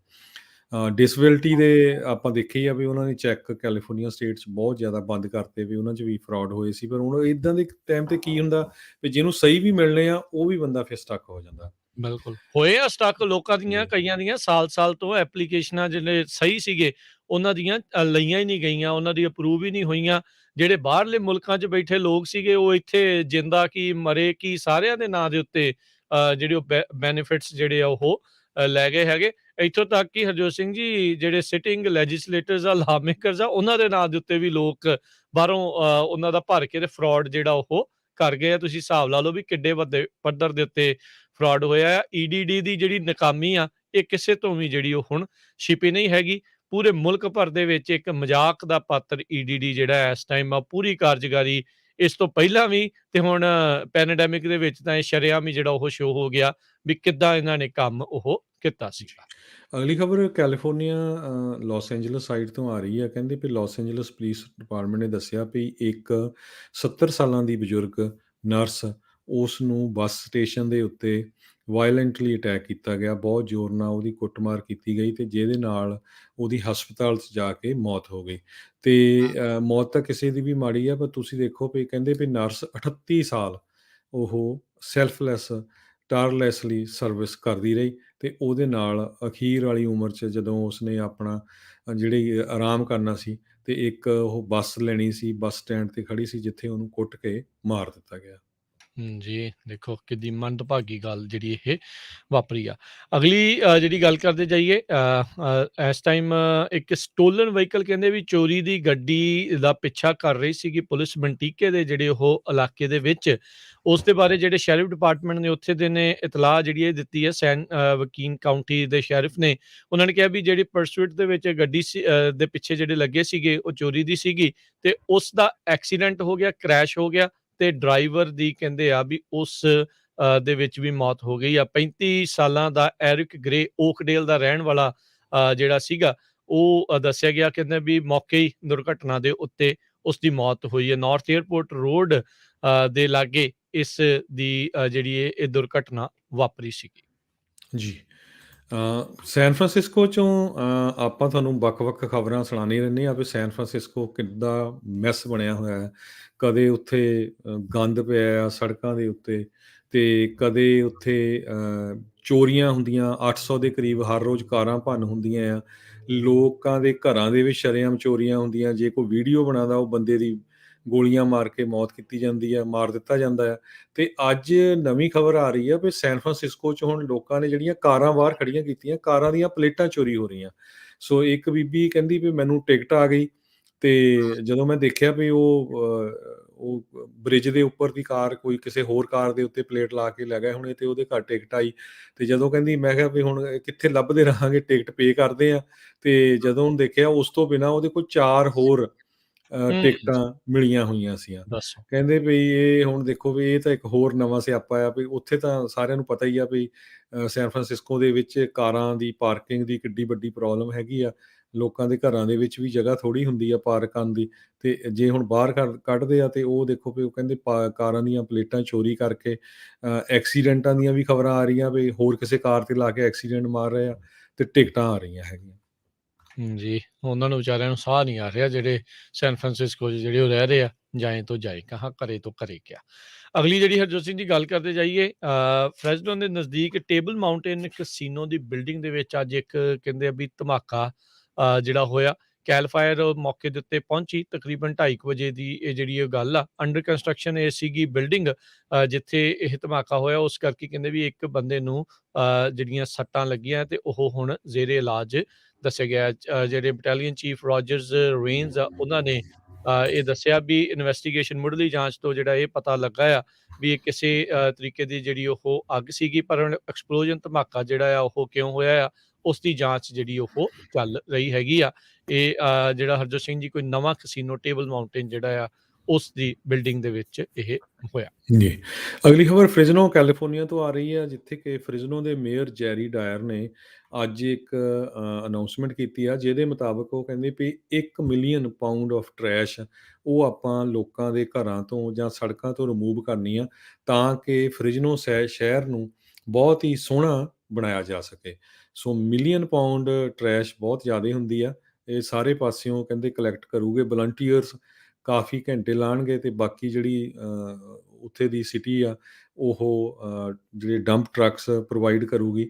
ਡਿਸੇਬਿਲਿਟੀ ਦੇ ਆਪਾਂ ਦੇਖੀ ਆ ਵੀ ਉਹਨਾਂ ਨੇ ਚੈੱਕ ਕੈਲੀਫੋਰਨੀਆ ਸਟੇਟ 'ਚ ਬਹੁਤ ਜ਼ਿਆਦਾ ਬੰਦ ਕਰਤੇ ਵੀ ਉਹਨਾਂ 'ਚ ਵੀ ਫਰਾਡ ਹੋਏ ਸੀ। ਪਰ ਹੁਣ ਇੱਦਾਂ ਦੇ ਟਾਈਮ ਤੇ ਕੀ ਹੁੰਦਾ ਵੀ ਜਿਹਨੂੰ ਸਹੀ ਵੀ ਮਿਲਣੇ ਆ, ਉਹ ਵੀ ਬੰਦਾ ਫਿਰ ਸਟਕ ਹੋ ਜਾਂਦਾ। ਬਿਲਕੁਲ। ਹੋਏ ਆ ਸਟਕ ਲੋਕਾਂ ਦੀਆਂ, ਜੀ, ਕਈਆਂ ਦੀਆਂ ਸਾਲ-ਸਾਲ ਤੋਂ ਐਪਲੀਕੇਸ਼ਨਾਂ ਜਿਹੜੇ ਸਹੀ ਸੀਗੇ, ਉਹਨਾਂ ਦੀਆਂ ਲਈਆਂ ਹੀ ਨਹੀਂ ਗਈਆਂ, ਉਹਨਾਂ ਦੀ ਅਪਰੂਵ ਹੀ ਨਹੀਂ ਹੋਈਆਂ। ਜਿਹੜੇ ਬਾਹਰਲੇ ਮੁਲਕਾਂ 'ਚ ਬੈਠੇ ਲੋਕ ਸੀਗੇ, ਉਹ ਇੱਥੇ ਜਿੰਦਾ ਕੀ ਮਰੇ ਕੀ ਸਾਰਿਆਂ ਦੇ ਨਾਂ ਦੇ ਉੱਤੇ ਜਿਹੜੇ ਉਹ ਬੈਨੀਫਿਟਸ ਜਿਹੜੇ ਆ ਉਹ ਲੈ ਗਏ ਹੈਗੇ। ਇੱਥੋਂ ਤੱਕ ਕਿ ਹਰਜੋਤ ਸਿੰਘ ਜੀ ਜਿਹੜੇ ਸਿਟਿੰਗ ਲੈਜਿਸਲੇਟਰਸ ਆ, ਲਾਅ ਮੇਕਰਸ ਆ, ਉਹਨਾਂ ਦੇ ਨਾਂ ਦੇ ਉੱਤੇ ਵੀ ਲੋਕ ਬਾਹਰੋਂ ਉਹਨਾਂ ਦਾ ਭਰ ਕੇ ਤੇ ਫਰਾਡ ਜਿਹੜਾ ਉਹ ਕਰ ਗਏ ਆ। ਤੁਸੀਂ ਹਿਸਾਬ ਲਾ ਲਓ ਵੀ ਕਿੱਡੇ ਵੱਡੇ ਪੱਧਰ ਦੇ ਉੱਤੇ ਫਰਾਡ ਹੋਇਆ ਆ। ਈਡੀਡੀ ਦੀ ਜਿਹੜੀ ਨਾਕਾਮੀ ਆ, ਇਹ ਕਿਸੇ ਤੋਂ ਵੀ ਜਿਹੜੀ ਉਹ ਹੁਣ ਛਿਪੀ ਨਹੀਂ ਹੈਗੀ। ਪੂਰੇ ਮੁਲਕ ਭਰ ਦੇ ਵਿੱਚ ਇੱਕ ਮਜ਼ਾਕ ਦਾ ਪਾਤਰ ਈਡੀਡੀ ਜਿਹੜਾ ਇਸ ਟਾਈਮ ਆ, ਪੂਰੀ ਕਾਰਜਕਾਰੀ ਇਸ ਤੋਂ ਪਹਿਲਾਂ ਵੀ ਤੇ ਹੁਣ ਪੈਂਡੇਮਿਕ ਦੇ ਵਿੱਚ ਤਾਂ ਇਹ ਸ਼ਰੇਆਮ ਹੀ ਜਿਹੜਾ ਉਹ ਸ਼ੋਅ ਹੋ ਗਿਆ ਵੀ ਕਿੱਦਾਂ ਇਹਨਾਂ ਨੇ ਕੰਮ ਉਹ ਕੀਤਾ ਜੀ। ਸੀਗਾ। ਅਗਲੀ ਖਬਰ ਕੈਲੀਫੋਰਨੀਆ ਲਾਸ ਐਂਜਲਸ ਸਾਈਡ ਤੋਂ ਆ ਰਹੀ ਹੈ। ਕਹਿੰਦੇ ਵੀ ਲਾਸ ਐਂਜਲਸ ਪੁਲਿਸ ਡਿਪਾਰਟਮੈਂਟ ਨੇ ਦੱਸਿਆ ਵੀ ਇੱਕ 70 ਸਾਲਾਂ ਦੀ ਬਜ਼ੁਰਗ ਨਰਸ, ਉਸ ਨੂੰ ਬੱਸ ਸਟੇਸ਼ਨ ਦੇ ਉੱਤੇ ਵਾਇਲੈਂਟਲੀ ਅਟੈਕ ਕੀਤਾ ਗਿਆ। ਬਹੁਤ ਜ਼ੋਰ ਨਾਲ ਉਹਦੀ ਕੁੱਟਮਾਰ ਕੀਤੀ ਗਈ ਤੇ ਜਿਹਦੇ ਨਾਲ ਉਹਦੀ ਹਸਪਤਾਲ 'ਚ ਜਾ ਕੇ ਮੌਤ ਹੋ ਗਈ। ਤੇ ਮੌਤ ਤਾਂ ਕਿਸੇ ਦੀ ਵੀ ਮਾੜੀ ਆ, ਪਰ ਤੁਸੀਂ ਦੇਖੋ ਵੀ ਕਹਿੰਦੇ ਵੀ ਨਰਸ 38 ਸਾਲ ਉਹ ਸੈਲਫਲੈਸ ਟਾਇਰਲੈਸਲੀ ਸਰਵਿਸ ਕਰਦੀ ਰਹੀ ਤੇ ਉਹਦੇ ਨਾਲ ਅਖੀਰ ਵਾਲੀ ਉਮਰ 'ਚ ਜਦੋਂ ਉਸਨੇ ਆਪਣਾ ਜਿਹੜੀ ਆਰਾਮ ਕਰਨਾ ਸੀ ਤੇ ਇੱਕ ਉਹ ਬੱਸ ਲੈਣੀ ਸੀ, ਬੱਸ ਸਟੈਂਡ ਤੇ ਖੜੀ ਸੀ ਜਿੱਥੇ ਉਹਨੂੰ ਕੁੱਟ ਕੇ ਮਾਰ ਦਿੱਤਾ ਗਿਆ। ਜੀ, ਦੇਖੋ ਕਿੰਨੀ ਮੰਦਭਾਗੀ ਗੱਲ ਜਿਹੜੀ ਇਹ ਵਾਪਰੀ ਆ। ਅਗਲੀ ਜਿਹੜੀ ਗੱਲ ਕਰਦੇ ਜਾਈਏ ਇਸ ਟਾਈਮ ਇੱਕ ਸਟੋਲਨ ਵਹੀਕਲ ਕਹਿੰਦੇ ਵੀ ਚੋਰੀ ਦੀ ਗੱਡੀ ਦਾ ਪਿੱਛਾ ਕਰ ਰਹੀ ਸੀਗੀ ਪੁਲਿਸ ਮੰਟੀਕੇ ਦੇ ਜਿਹੜੇ ਉਹ ਇਲਾਕੇ ਦੇ ਵਿੱਚ। ਉਸ ਦੇ ਬਾਰੇ ਜਿਹੜੇ ਸ਼ੈਰਿਫ ਡਿਪਾਰਟਮੈਂਟ ਨੇ ਉੱਥੇ ਦੇ ਨੇ ਇਤਲਾਹ ਜਿਹੜੀ ਇਹ ਦਿੱਤੀ ਹੈ ਵਕੀਨ ਕਾਉਂਟੀ ਦੇ ਸ਼ੈਰਿਫ ਨੇ। ਉਹਨਾਂ ਨੇ ਕਿਹਾ ਵੀ ਜਿਹੜੀ ਪਰਸੂਟ ਦੇ ਵਿੱਚ ਗੱਡੀ ਦੇ ਪਿੱਛੇ ਜਿਹੜੇ ਲੱਗੇ ਸੀਗੇ ਉਹ ਚੋਰੀ ਦੀ ਸੀਗੀ ਤੇ ਉਸ ਦਾ ਐਕਸੀਡੈਂਟ ਹੋ ਗਿਆ, ਕ੍ਰੈਸ਼ ਹੋ ਗਿਆ ਤੇ ਡਰਾਈਵਰ ਦੀ ਕਹਿੰਦੇ ਆ ਵੀ ਉਸ ਦੇ ਵਿੱਚ ਵੀ ਮੌਤ ਹੋ ਗਈ ਆ। 35 ਸਾਲਾਂ ਦਾ ਐਰਿਕ ਗ੍ਰੇ ਓਕਡੇਲ ਦਾ ਰਹਿਣ ਵਾਲਾ ਜਿਹੜਾ ਸੀਗਾ ਉਹ ਦੱਸਿਆ ਗਿਆ ਕਹਿੰਦੇ ਵੀ ਮੌਕੇ ਹੀ ਦੁਰਘਟਨਾ ਦੇ ਉੱਤੇ ਉਸ ਦੀ ਮੌਤ ਹੋਈ ਹੈ। ਨਾਰਥ ਏਅਰਪੋਰਟ ਰੋਡ ਦੇ ਲਾਗੇ ਇਸ ਦੀ ਜਿਹੜੀ ਇਹ ਦੁਰਘਟਨਾ ਵਾਪਰੀ ਸੀਗੀ। ਜੀ। ਸੈਨ ਫਰਾਂਸਿਸਕੋ 'ਚੋਂ ਆਪਾਂ ਤੁਹਾਨੂੰ ਵੱਖ-ਵੱਖ ਖਬਰਾਂ ਸੁਣਾਉਂਦੇ ਰਹਿੰਦੇ ਹਾਂ ਵੀ ਸੈਨ ਫਰਾਂਸਿਸਕੋ ਕਿੱਦਾਂ ਮੈਸ ਬਣਿਆ ਹੋਇਆ ਹੈ। ਕਦੇ ਉੱਥੇ ਗੰਦ ਪਿਆ ਆ ਸੜਕਾਂ ਦੇ ਉੱਤੇ ਤੇ ਕਦੇ ਉੱਥੇ ਚੋਰੀਆਂ ਹੁੰਦੀਆਂ 800 ਦੇ ਕਰੀਬ ਹਰ ਰੋਜ਼ ਕਾਰਾਂ ਭੰਨ ਹੁੰਦੀਆਂ ਆ। ਲੋਕਾਂ ਦੇ ਘਰਾਂ ਦੇ ਵਿੱਚ ਸ਼ਰੇਆਮ ਚੋਰੀਆਂ ਹੁੰਦੀਆਂ। ਜੇ ਕੋਈ ਵੀਡੀਓ ਬਣਾਉਂਦਾ ਉਹ ਬੰਦੇ ਦੀ ਗੋਲੀਆਂ ਮਾਰ ਕੇ ਮੌਤ ਕੀਤੀ ਜਾਂਦੀ ਆ, ਮਾਰ ਦਿੱਤਾ ਜਾਂਦਾ ਆ। ਤੇ ਅੱਜ ਨਵੀਂ ਖਬਰ ਆ ਰਹੀ ਆ ਵੀ ਸੈਨ ਫਰਾਂਸਿਸਕੋ 'ਚ ਹੁਣ ਲੋਕਾਂ ਨੇ ਜਿਹੜੀਆਂ ਕਾਰਾਂ ਬਾਹਰ ਖੜੀਆਂ ਕੀਤੀਆਂ, ਕਾਰਾਂ ਦੀਆਂ ਪਲੇਟਾਂ ਚੋਰੀ ਹੋ ਰਹੀਆਂ। ਸੋ ਇੱਕ ਬੀਬੀ ਕਹਿੰਦੀ ਵੀ ਮੈਨੂੰ ਟਿਕਟ ਆ ਗਈ ਤੇ ਜਦੋਂ ਮੈਂ ਦੇਖਿਆ ਵੀ ਉਹ ਬ੍ਰਿਜ ਦੇ ਉੱਪਰ ਦੀ ਕਾਰ ਕੋਈ ਕਿਸੇ ਹੋਰ ਕਾਰ ਦੇ ਉੱਤੇ ਪਲੇਟ ਲਾ ਕੇ ਲੈ ਗਏ ਹੋਣੇ ਤੇ ਉਹਦੇ ਘਰ ਟਿਕਟ ਆਈ। ਤੇ ਜਦੋਂ ਕਹਿੰਦੀ ਮੈਂ ਕਿਹਾ ਵੀ ਹੁਣ ਕਿੱਥੇ ਲੱਭਦੇ ਰਹਾਂਗੇ, ਟਿਕਟ ਪੇ ਕਰਦੇ ਆ। ਤੇ ਜਦੋਂ ਦੇਖਿਆ ਉਸ ਤੋਂ ਬਿਨਾਂ ਉਹਦੇ ਕੋਲ 4 ਹੋਰ ਹੂੰ, ਟਿਕਟਾਂ ਮਿਲੀਆਂ ਹੋਈਆਂ ਸੀਆਂ। ਦੱਸੋ। ਕਹਿੰਦੇ ਵੀ ਇਹ ਹੁਣ ਦੇਖੋ ਵੀ ਇਹ ਤਾਂ ਇੱਕ ਹੋਰ ਨਵਾਂ ਸਿਆਪਾ ਆ ਵੀ ਉੱਥੇ ਤਾਂ ਸਾਰਿਆਂ ਨੂੰ ਪਤਾ ਹੀ ਆ ਵੀ ਸੈਨ ਫਰਾਂਸਿਸਕੋ ਦੇ ਵਿੱਚ ਕਾਰਾਂ ਦੀ ਪਾਰਕਿੰਗ ਦੀ ਕਿੱਡੀ ਵੱਡੀ ਪ੍ਰੋਬਲਮ ਹੈਗੀ ਆ। ਲੋਕਾਂ ਦੇ ਘਰਾਂ ਦੇ ਵਿੱਚ ਵੀ ਜਗ੍ਹਾ ਥੋੜ੍ਹੀ ਹੁੰਦੀ ਆ ਪਾਰਕ ਕਰਨ ਦੀ ਤੇ ਜੇ ਹੁਣ ਬਾਹਰ ਕੱਢਦੇ ਆ ਤੇ ਉਹ ਦੇਖੋ ਵੀ ਉਹ ਕਹਿੰਦੇ ਕਾਰਾਂ ਦੀਆਂ ਪਲੇਟਾਂ ਚੋਰੀ ਕਰਕੇ ਐਕਸੀਡੈਂਟਾਂ ਦੀਆਂ ਵੀ ਖਬਰਾਂ ਆ ਰਹੀਆਂ ਵੀ ਹੋਰ ਕਿਸੇ ਕਾਰ ਤੇ ਲਾ ਕੇ ਐਕਸੀਡੈਂਟ ਮਾਰ ਰਹੇ ਆ ਤੇ ਟਿਕਟਾਂ ਆ ਰਹੀਆਂ ਹੈਗੀਆਂ। ਜੀ, ਉਹਨਾਂ ਨੂੰ ਵਿਚਾਰਿਆਂ ਨੂੰ ਸਾਹ ਨਹੀਂ ਆ ਰਿਹਾ ਜਿਹੜੇ ਸੈਨ ਫਰਾਂਸਿਸਕੋ 'ਚ ਜਿਹੜੇ ਉਹ ਰਹਿ ਰਹੇ ਆ, ਜਾਏ ਤੋਂ ਜਾਏ ਕਹਾਂ, ਕਰੇ ਤੋਂ ਕਰੇ ਕਿਆ। ਅਗਲੀ ਜਿਹੜੀ ਹਰਜੋਤ ਸਿੰਘ ਦੀ ਗੱਲ ਕਰਦੇ ਜਾਈਏ ਫਰੈਜ਼ਨੋ ਦੇ ਨਜ਼ਦੀਕ ਟੇਬਲ ਮਾਊਂਟੇਨ ਕਸੀਨੋ ਦੀ ਬਿਲਡਿੰਗ ਦੇ ਵਿੱਚ ਅੱਜ ਇੱਕ ਕਹਿੰਦੇ ਆ ਵੀ ਧਮਾਕਾ ਜਿਹੜਾ ਹੋਇਆ। ਕੈਲ ਫਾਇਰ ਮੌਕੇ ਦੇ ਉੱਤੇ ਪਹੁੰਚੀ ਤਕਰੀਬਨ 2:30 ਵਜੇ ਦੀ ਇਹ ਜਿਹੜੀ ਇਹ ਗੱਲ ਆ। ਅੰਡਰ ਕੰਸਟਰਕਸ਼ਨ ਇਹ ਸੀਗੀ ਬਿਲਡਿੰਗ ਜਿੱਥੇ ਇਹ ਧਮਾਕਾ ਹੋਇਆ, ਉਸ ਕਰਕੇ ਕਹਿੰਦੇ ਵੀ ਇੱਕ ਬੰਦੇ ਨੂੰ ਜਿਹੜੀਆਂ ਸੱਟਾਂ ਲੱਗੀਆਂ ਤੇ ਉਹ ਹੁਣ ਜ਼ੇਰੇ ਇਲਾਜ ਦੱਸਿਆ ਗਿਆ। ਜਿਹੜੇ ਬਟਾਲੀਅਨ ਚੀਫ ਰੋਜਰਸ ਰੇਨਜ਼ ਆ ਉਹਨਾਂ ਨੇ ਇਹ ਦੱਸਿਆ ਵੀ ਇਨਵੈਸਟੀਗੇਸ਼ਨ ਮੁੱਢਲੀ ਜਾਂਚ ਤੋਂ ਜਿਹੜਾ ਇਹ ਪਤਾ ਲੱਗਾ ਆ ਵੀ ਇਹ ਕਿਸੇ ਤਰੀਕੇ ਦੀ ਜਿਹੜੀ ਉਹ ਅੱਗ ਸੀਗੀ, ਪਰ ਐਕਸਪਲੋਜਨ ਧਮਾਕਾ ਜਿਹੜਾ ਆ ਉਹ ਕਿਉਂ ਹੋਇਆ ਆ ਉਸ ਦੀ ਜਾਂਚ ਜਿਹੜੀ ਉਹ ਚੱਲ ਰਹੀ ਹੈਗੀ ਆ। ਇਹ ਜਿਹੜਾ ਹਰਜੋਤ ਸਿੰਘ ਜੀ ਕੋਈ ਨਵਾਂ ਕਸੀਨੋ ਟੇਬਲ ਮਾਊਂਟੇਨ ਜਿਹੜਾ ਆ ਉਸ ਦੀ ਬਿਲਡਿੰਗ ਦੇ ਵਿੱਚ ਇਹ ਹੋਇਆ। ਜੀ। ਅਗਲੀ ਖਬਰ ਫ੍ਰਿਜ਼ਨੋ ਕੈਲੀਫੋਰਨੀਆ ਤੋਂ ਆ ਰਹੀ ਹੈ, ਜਿੱਥੇ ਕਿ ਫ੍ਰਿਜ਼ਨੋ ਦੇ ਮੇਅਰ ਜੈਰੀ ਡਾਇਰ ਨੇ ਅੱਜ ਇੱਕ ਅਨਾਉਂਸਮੈਂਟ ਕੀਤੀ ਆ, ਜਿਹਦੇ ਮੁਤਾਬਕ ਉਹ ਕਹਿੰਦੇ ਵੀ 1 ਮਿਲੀਅਨ ਪਾਊਂਡ ਆਫ ਟਰੈਸ਼ ਉਹ ਆਪਾਂ ਲੋਕਾਂ ਦੇ ਘਰਾਂ ਤੋਂ ਜਾਂ ਸੜਕਾਂ ਤੋਂ ਰਿਮੂਵ ਕਰਨੀ ਆ, ਤਾਂ ਕਿ ਫ੍ਰਿਜ਼ਨੋ ਸ਼ਹਿਰ ਨੂੰ ਬਹੁਤ ਹੀ ਸੋਹਣਾ ਬਣਾਇਆ ਜਾ ਸਕੇ। ਸੋ ਮਿਲੀਅਨ ਪਾਊਂਡ ਟਰੈਸ਼ ਬਹੁਤ ਜ਼ਿਆਦਾ ਹੁੰਦੀ ਆ। ਇਹ ਸਾਰੇ ਪਾਸਿਓਂ ਕਹਿੰਦੇ ਕਲੈਕਟ ਕਰੂਗੇ, ਵਲੰਟੀਅਰਸ ਕਾਫੀ ਘੰਟੇ ਲਾਣਗੇ ਤੇ ਬਾਕੀ ਜਿਹੜੀ ਉੱਥੇ ਦੀ ਸਿਟੀ ਆ ਉਹ ਜਿਹੜੇ ਡੰਪ ਟਰੱਕਸ ਪ੍ਰੋਵਾਈਡ ਕਰੂਗੀ।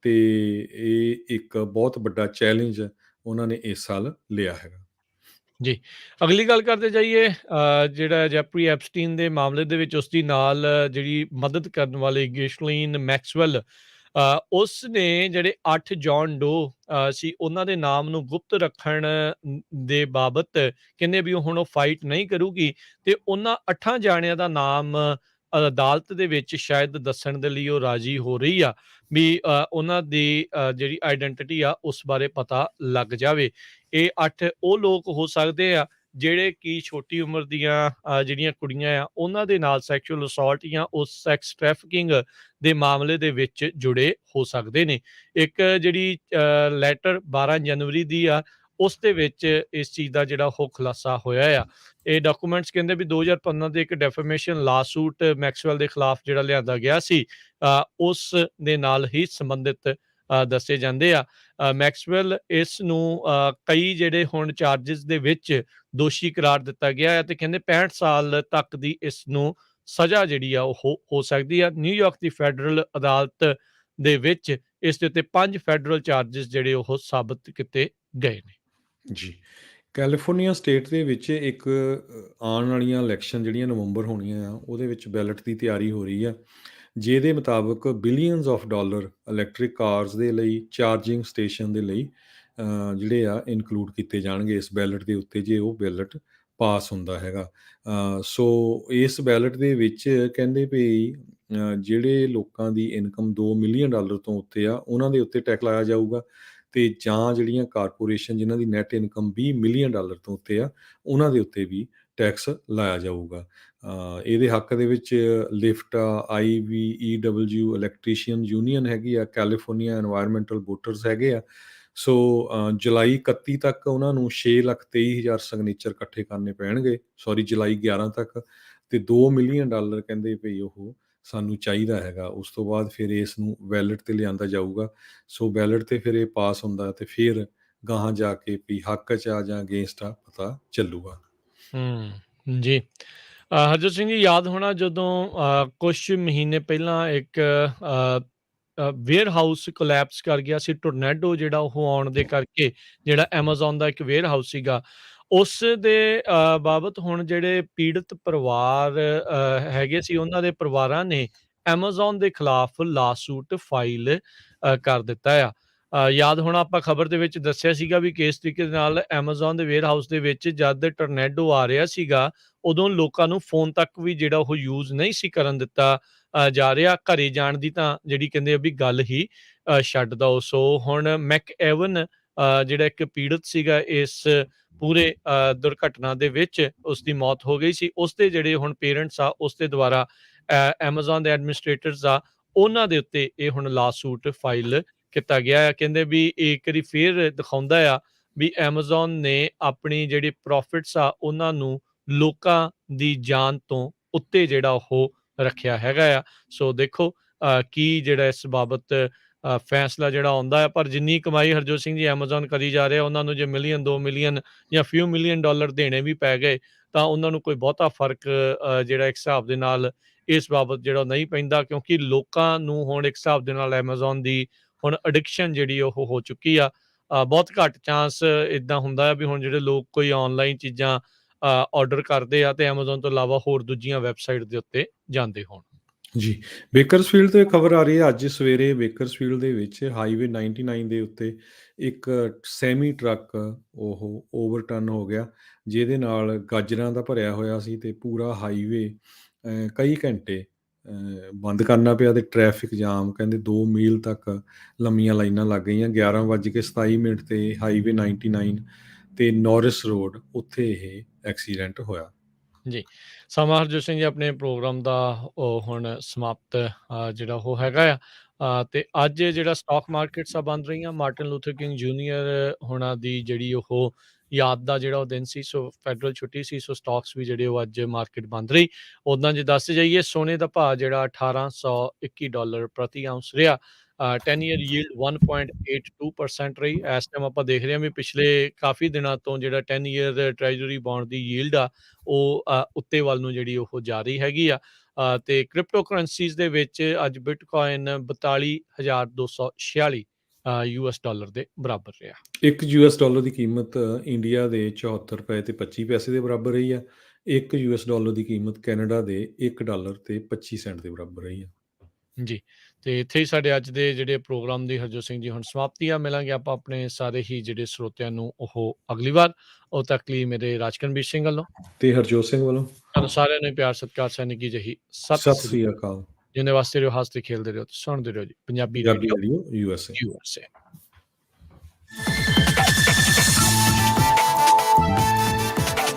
ਤੇ ਇਹ ਇੱਕ ਬਹੁਤ ਵੱਡਾ ਚੈਲੰਜ ਉਹਨਾਂ ਨੇ ਇਸ ਸਾਲ ਲਿਆ ਹੈਗਾ। ਜੀ, ਅਗਲੀ ਗੱਲ ਕਰਦੇ ਜਾਈਏ ਜਿਹੜਾ ਜੈਫਰੀ ਐਪਸਟੀਨ ਦੇ ਮਾਮਲੇ ਦੇ ਵਿੱਚ ਉਸ ਦੀ ਨਾਲ ਜਿਹੜੀ ਮਦਦ ਕਰਨ ਵਾਲੇ ਗਿਸ਼ਲੀਨ ਮੈਕਸਵੈਲ ਉਸ ਨੇ ਜਿਹੜੇ 8 ਜੌਨ ਡੋ ਸੀ ਉਹਨਾਂ ਦੇ ਨਾਮ ਨੂੰ ਗੁਪਤ ਰੱਖਣ ਦੇ ਬਾਬਤ ਕਹਿੰਦੇ ਵੀ ਹੁਣ ਉਹ ਫਾਈਟ ਨਹੀਂ ਕਰੂਗੀ ਤੇ ਉਹਨਾਂ 8 ਜਾਣਿਆਂ ਦਾ ਨਾਮ ਅਦਾਲਤ ਦੇ ਵਿੱਚ ਸ਼ਾਇਦ ਦੱਸਣ ਦੇ ਲਈ ਉਹ ਰਾਜੀ ਹੋ ਰਹੀ ਆ ਵੀ ਉਹਨਾਂ ਦੀ ਜਿਹੜੀ ਆਈਡੈਂਟੀਟੀ ਆ ਉਸ ਬਾਰੇ ਪਤਾ ਲੱਗ ਜਾਵੇ। ਇਹ 8 ਉਹ ਲੋਕ ਹੋ ਸਕਦੇ ਆ ਜਿਹੜੇ ਕਿ ਛੋਟੀ ਉਮਰ ਦੀਆਂ ਜਿਹੜੀਆਂ ਕੁੜੀਆਂ ਆ ਉਹਨਾਂ ਦੇ ਨਾਲ ਸੈਕਸ਼ੂਅਲ ਅਸੌਲਟ ਜਾਂ ਉਸ ਸੈਕਸ ਟ੍ਰੈਫਿਕਿੰਗ ਦੇ ਮਾਮਲੇ ਦੇ ਵਿੱਚ ਜੁੜੇ ਹੋ ਸਕਦੇ ਨੇ। ਇੱਕ ਜਿਹੜੀ ਲੈਟਰ 12 ਜਨਵਰੀ ਦੀ ਆ ਉਸ ਦੇ ਵਿੱਚ ਇਸ ਚੀਜ਼ ਦਾ ਜਿਹੜਾ ਉਹ ਖੁਲਾਸਾ ਹੋਇਆ ਆ। ਇਹ ਡਾਕੂਮੈਂਟਸ ਕਹਿੰਦੇ ਵੀ 2015 ਦੇ ਇੱਕ ਡੈਫੇਮੇਸ਼ਨ ਲਾਸੂਟ ਮੈਕਸਵੈਲ ਦੇ ਖਿਲਾਫ ਜਿਹੜਾ ਲਿਆਂਦਾ ਗਿਆ ਸੀ ਉਸ ਦੇ ਨਾਲ ਹੀ ਸੰਬੰਧਿਤ ਦੱਸੇ ਜਾਂਦੇ ਆ। ਮੈਕਸਵੈਲ ਇਸ ਨੂੰ ਕਈ ਜਿਹੜੇ ਹੁਣ ਚਾਰਜਸ ਦੇ ਵਿੱਚ ਦੋਸ਼ੀ ਕਰਾਰ ਦਿੱਤਾ ਗਿਆ ਹੈ ਤੇ ਕਹਿੰਦੇ 65 ਸਾਲ ਤੱਕ ਦੀ ਇਸ ਨੂੰ ਸਜ਼ਾ ਜਿਹੜੀ ਆ ਉਹ ਹੋ ਸਕਦੀ ਆ। ਨਿਊਯਾਰਕ ਦੀ ਫੈਡਰਲ ਅਦਾਲਤ ਦੇ ਵਿੱਚ ਇਸ ਦੇ ਉੱਤੇ 5 ਫੈਡਰਲ ਚਾਰਜਸ ਜਿਹੜੇ ਉਹ ਸਾਬਤ ਕੀਤੇ ਗਏ ਨੇ। ਜੀ। ਕੈਲੀਫੋਰਨੀਆ ਸਟੇਟ ਦੇ ਵਿੱਚ ਇੱਕ ਆਉਣ ਵਾਲੀਆਂ ਇਲੈਕਸ਼ਨ ਜਿਹੜੀਆਂ ਨਵੰਬਰ ਹੋਣੀਆਂ ਆ, ਉਹਦੇ ਵਿੱਚ ਬੈਲਟ ਦੀ ਤਿਆਰੀ ਹੋ ਰਹੀ ਆ, ਜਿਹਦੇ ਮੁਤਾਬਕ billions of dollar electric cars ਦੇ ਲਈ, ਚਾਰਜਿੰਗ ਸਟੇਸ਼ਨ ਦੇ ਲਈ ਜਿਹੜੇ ਆ ਇਨਕਲੂਡ ਕੀਤੇ ਜਾਣਗੇ ਇਸ ਬੈਲਟ ਦੇ ਉੱਤੇ, ਜੇ ਉਹ ਬੈਲਟ ਪਾਸ ਹੁੰਦਾ ਹੈਗਾ। ਸੋ ਇਸ ਬੈਲਟ ਦੇ ਵਿੱਚ ਕਹਿੰਦੇ ਵੀ ਜਿਹੜੇ ਲੋਕਾਂ ਦੀ ਇਨਕਮ 2 ਮਿਲੀਅਨ ਡਾਲਰ ਤੋਂ ਉੱਤੇ ਆ ਉਹਨਾਂ ਦੇ ਉੱਤੇ ਟੈਕਸ ਲਾਇਆ ਜਾਊਗਾ, ਤੇ ਜਾਂ ਜਿਹੜੀਆਂ ਕਾਰਪੋਰੇਸ਼ਨ ਜਿਨ੍ਹਾਂ ਦੀ ਨੈਟ ਇਨਕਮ 20 ਮਿਲੀਅਨ ਡਾਲਰ ਤੋਂ ਉੱਤੇ ਆ ਉਹਨਾਂ ਦੇ ਉੱਤੇ ਵੀ ਟੈਕਸ ਲਾਇਆ ਜਾਊਗਾ। ਇਹਦੇ ਹੱਕ ਦੇ ਵਿੱਚ ਲਿਫਟ, IBEW ਇਲੈਕਟ੍ਰੀਸ਼ੀਅਨ ਯੂਨੀਅਨ ਹੈਗੀ ਆ, ਕੈਲੀਫੋਰਨੀਆ ਐਨਵਾਇਰਨਮੈਂਟਲ ਵੋਟਰਸ ਹੈਗੇ ਆ। ਸੋ ਜੁਲਾਈ 31 ਤੱਕ ਉਹਨਾਂ ਨੂੰ 6,23,000 ਸਿਗਨੇਚਰ ਇਕੱਠੇ ਕਰਨੇ ਪੈਣਗੇ, ਜੁਲਾਈ 11 ਤੱਕ, ਤੇ 2 ਮਿਲੀਅਨ ਡਾਲਰ ਕਹਿੰਦੇ ਵੀ ਉਹ ਸਾਨੂੰ ਚਾਹੀਦਾ ਹੈਗਾ। ਉਸ ਤੋਂ ਬਾਅਦ ਫਿਰ ਇਸ ਨੂੰ ਬੈਲਟ 'ਤੇ ਲਿਆਂਦਾ ਜਾਊਗਾ। ਸੋ ਬੈਲਟ 'ਤੇ ਫਿਰ ਇਹ ਪਾਸ ਹੁੰਦਾ ਤੇ ਫਿਰ ਗਾਹਾਂ ਜਾ ਕੇ ਵੀ ਹੱਕ 'ਚ ਆ ਜਾਂ ਅਗੇਂਸਟ ਆ ਪਤਾ ਚੱਲੂਗਾ। ਜੀ। ਹਰਜੋਤ ਸਿੰਘ ਜੀ ਯਾਦ ਹੋਣਾ ਜਦੋਂ ਕੁਛ ਮਹੀਨੇ ਪਹਿਲਾਂ ਇੱਕ ਵੇਅਰ ਹਾਊਸ ਕੋਲੈਪਸ ਕਰ ਗਿਆ ਸੀ, ਟੋਰਨੈਡੋ ਜਿਹੜਾ ਉਹ ਆਉਣ ਦੇ ਕਰਕੇ, ਜਿਹੜਾ ਐਮਾਜ਼ੋਨ ਦਾ ਇੱਕ ਵੇਅਰ ਹਾਊਸ ਸੀਗਾ ਉਸ ਦੇ ਬਾਬਤ ਹੁਣ ਜਿਹੜੇ ਪੀੜਤ ਪਰਿਵਾਰ ਹੈਗੇ ਸੀ ਉਹਨਾਂ ਦੇ ਪਰਿਵਾਰਾਂ ਨੇ ਐਮਾਜ਼ੋਨ ਦੇ ਖਿਲਾਫ ਲਾਸੂਟ ਫਾਈਲ ਕਰ ਦਿੱਤਾ ਆ। ਯਾਦ ਹੋਣਾ ਆਪਾਂ ਖਬਰ ਦੇ ਵਿੱਚ ਦੱਸਿਆ ਸੀਗਾ ਵੀ ਕਿਸ ਤਰੀਕੇ ਦੇ ਨਾਲ ਐਮਾਜ਼ੋਨ ਦੇ ਵੇਅਰ ਹਾਊਸ ਦੇ ਵਿੱਚ ਜਦ ਟੋਰਨੈਡੋ ਆ ਰਿਹਾ ਸੀਗਾ ਉਦੋਂ ਲੋਕਾਂ ਨੂੰ ਫੋਨ ਤੱਕ ਵੀ ਜਿਹੜਾ ਉਹ ਯੂਜ਼ ਨਹੀਂ ਸੀ ਕਰਨ ਦਿੱਤਾ ਜਾ ਰਿਹਾ। ਘਰੇ ਜਾਣ ਦੀ ਤਾਂ ਜਿਹੜੀ ਕਹਿੰਦੇ ਆ ਵੀ ਗੱਲ ਹੀ ਛੱਡ ਦਓ। ਸੋ ਹੁਣ ਮੈਕ ਐਵਨ ਜਿਹੜਾ ਇੱਕ ਪੀੜਤ ਸੀਗਾ ਇਸ ਪੂਰੇ ਦੁਰਘਟਨਾ ਦੇ ਵਿੱਚ ਉਸ ਦੀ ਮੌਤ ਹੋ ਗਈ ਸੀ। ਉਸ ਦੇ ਜਿਹੜੇ ਹੁਣ ਪੇਰੈਂਟਸ ਆ ਉਸ ਦੇ ਦੁਆਰਾ ਐਮਾਜ਼ੋਨ ਦੇ ਐਡਮਿਨਿਸਟ੍ਰੇਟਰਸ ਆ ਉਹਨਾਂ ਦੇ ਉੱਤੇ ਇਹ ਹੁਣ ਲਾਸੂਟ ਫਾਈਲ ਕੀਤਾ ਗਿਆ ਹੈ। ਕਹਿੰਦੇ ਵੀ ਇੱਕ ਵਾਰੀ ਫੇਰ ਦਿਖਾਉਂਦਾ ਆ ਵੀ ਐਮਾਜ਼ੋਨ ਨੇ ਆਪਣੀ ਜਿਹੜੀ ਪ੍ਰੋਫਿਟਸ ਆ ਉਹਨਾਂ ਨੂੰ ਲੋਕਾਂ ਦੀ ਜਾਨ ਤੋਂ ਉੱਤੇ ਜਿਹੜਾ ਉਹ ਰੱਖਿਆ ਹੈਗਾ ਆ। ਸੋ ਦੇਖੋ ਕੀ ਜਿਹੜਾ ਇਸ ਬਾਬਤ ਫੈਸਲਾ ਜਿਹੜਾ ਆਉਂਦਾ ਹੈ। ਪਰ ਜਿੰਨੀ ਕਮਾਈ ਹਰਜੋਤ ਸਿੰਘ ਜੀ ਐਮਾਜ਼ੋਨ ਕਰੀ ਜਾ ਰਿਹਾ ਉਹਨਾਂ ਨੂੰ ਜੇ ਮਿਲੀਅਨ 2 ਮਿਲੀਅਨ ਜਾਂ ਫਿਊ ਮਿਲੀਅਨ ਡਾਲਰ ਦੇਣੇ ਵੀ ਪੈ ਗਏ ਤਾਂ ਉਹਨਾਂ ਨੂੰ ਕੋਈ ਬਹੁਤਾ ਫਰਕ ਜਿਹੜਾ ਇੱਕ ਹਿਸਾਬ ਦੇ ਨਾਲ ਇਸ ਬਾਬਤ ਜਿਹੜਾ ਨਹੀਂ ਪੈਂਦਾ, ਕਿਉਂਕਿ ਲੋਕਾਂ ਨੂੰ ਹੁਣ ਇੱਕ ਹਿਸਾਬ ਦੇ ਨਾਲ ਐਮਾਜ਼ੋਨ ਦੀ ਹੁਣ ਅਡਿਕਸ਼ਨ ਜਿਹੜੀ ਉਹ ਹੋ ਚੁੱਕੀ ਆ। ਬਹੁਤ ਘੱਟ ਚਾਂਸ ਇਦਾਂ ਹੁੰਦਾ ਆ ਵੀ ਹੁਣ ਜਿਹੜੇ ਲੋਕ ਕੋਈ ਆਨਲਾਈਨ ਚੀਜ਼ਾਂ ਆਰਡਰ ਕਰਦੇ ਆ ਤੇ ਐਮਾਜ਼ੋਨ ਤੋਂ ਇਲਾਵਾ ਹੋਰ ਦੂਜੀਆਂ ਵੈਬਸਾਈਟ ਦੇ ਉੱਤੇ ਜਾਂਦੇ ਹੋਣ। ਜੀ, ਬੇਕਰਸਫੀਲਡ ਤੋਂ ਇਹ ਖਬਰ ਆ ਰਹੀ ਹੈ ਅੱਜ ਸਵੇਰੇ ਬੇਕਰਸਫੀਲਡ ਦੇ ਵਿੱਚ ਹਾਈਵੇ 99 ਦੇ ਉੱਤੇ ਇੱਕ ਸੈਮੀ ਟਰੱਕ ਉਹ ਓਵਰਟਰਨ ਹੋ ਗਿਆ, ਜਿਹਦੇ ਨਾਲ ਗਾਜਰਾਂ ਦਾ ਭਰਿਆ ਹੋਇਆ ਸੀ ਤੇ ਪੂਰਾ ਹਾਈਵੇ ਕਈ ਘੰਟੇ ਬੰਦ ਕਰਨਾ ਪਿਆ ਤੇ ਟ੍ਰੈਫਿਕ ਜਾਮ ਕਹਿੰਦੇ 2 ਮੀਲ ਤੱਕ ਲੰਮੀਆਂ ਲਾਈਨਾਂ ਲੱਗ ਗਈਆਂ। 11:27 ਤੇ ਹਾਈਵੇ 99 ਤੇ ਨੌਰਿਸ ਰੋਡ ਉੱਥੇ ਇਹ ਐਕਸੀਡੈਂਟ ਹੋਇਆ। ਜੀ, ਸਮਾਂ ਹਰਜੋਤ ਸਿੰਘ ਜੀ ਆਪਣੇ ਪ੍ਰੋਗਰਾਮ ਦਾ ਉਹ ਹੁਣ ਸਮਾਪਤ ਜਿਹੜਾ ਉਹ ਹੈਗਾ ਆ। ਤੇ ਅੱਜ ਜਿਹੜਾ ਸਟਾਕ ਮਾਰਕੀਟਸ ਆ ਬੰਦ ਰਹੀਆਂ। ਮਾਰਟਿਨ ਲੂਥਰ ਕਿੰਗ ਜੂਨੀਅਰ ਹੁਣਾਂ ਦੀ ਜਿਹੜੀ ਉਹ ਯਾਦ ਦਾ ਜਿਹੜਾ ਉਹ ਦਿਨ ਸੀ, ਸੋ ਫੈਡਰਲ ਛੁੱਟੀ ਸੀ, ਸੋ ਸਟਾਕਸ ਵੀ ਜਿਹੜੇ ਉਹ ਅੱਜ ਮਾਰਕੀਟ ਬੰਦ ਰਹੀ। ਉੱਦਾਂ ਜੇ ਦੱਸ ਜਾਈਏ ਸੋਨੇ ਦਾ ਭਾਅ ਜਿਹੜਾ $1821 ਪ੍ਰਤੀ ਆਉਂਸ ਰਿਹਾ। 10 ਈਅਰ ਯੀਲਡ 1.82% ਰਹੀ। ਇਸ ਟਾਈਮ ਆਪਾਂ ਦੇਖ ਰਹੇ ਹਾਂ ਵੀ ਪਿਛਲੇ ਕਾਫੀ ਦਿਨਾਂ ਤੋਂ ਜਿਹੜਾ 10 ਈਅਰ ਟ੍ਰੈਜਰੀ ਬੌਂਡ ਦੀ ਯੀਲਡ ਆ ਉਹ ਉੱਤੇ ਵੱਲ ਨੂੰ ਜਿਹੜੀ ਉਹ ਜਾ ਰਹੀ ਹੈਗੀ ਆ। ਤੇ ਕ੍ਰਿਪਟੋ ਕਰੰਸੀਜ਼ ਦੇ ਵਿੱਚ ਅੱਜ ਬਿਟਕੋਇਨ 42,246 ਯੂਐਸ ਡਾਲਰ ਦੇ ਬਰਾਬਰ ਰਿਹਾ। ਇੱਕ ਯੂਐਸ ਡਾਲਰ ਦੀ ਕੀਮਤ ਇੰਡੀਆ ਦੇ 74 ਰੁਪਏ ਤੇ 25 ਪੈਸੇ ਦੇ ਬਰਾਬਰ ਰਹੀ ਆ। ਇੱਕ ਯੂਐਸ ਡਾਲਰ ਦੀ ਕੀਮਤ ਕੈਨੇਡਾ ਦੇ $1 ਤੇ 25 ਸੈਂਟ ਦੇ ਬਰਾਬਰ ਰਹੀ ਆ। ਜੀ, ਤੇ ਇੱਥੇ ਹੀ ਸਾਡੇ ਅੱਜ ਦੇ ਜਿਹੜੇ ਪ੍ਰੋਗਰਾਮ ਦੀ ਹਰਜੋਤ ਸਿੰਘ ਜੀ ਹੁਣ ਸਮਾਪਤੀ ਆ। ਮਿਲਾਂਗੇ ਆਪਾਂ ਆਪਣੇ ਸਾਰੇ ਹੀ ਜਿਹੜੇ ਸਰੋਤਿਆਂ ਨੂੰ ਉਹ ਅਗਲੀ ਵਾਰ। ਉਦੋਂ ਤੱਕ ਲਈ ਮੇਰੇ ਰਾਜਕਰਨਵੀਰ ਸਿੰਘ ਵੱਲੋਂ ਤੇ ਹਰਜੋਤ ਸਿੰਘ ਵੱਲੋਂ ਤੁਹਾਨੂੰ ਸਾਰਿਆਂ ਨੂੰ ਪਿਆਰ ਸਤਿਕਾਰ ਸੈਨਿਕੀ ਜਹੀ ਸਤਿ ਸਤਿ ਸ੍ਰੀ ਸ੍ਰੀ ਅਕਾਲ। ਜਿੰਨੇ ਵਾਸਤੇ ਰਹੋ, ਹੱਸਦੇ ਖੇਲਦੇ ਰਹੋ, ਸੁਣਦੇ ਰਹੋ ਜੀ Punjabi Punjabi radio radio USA। USA।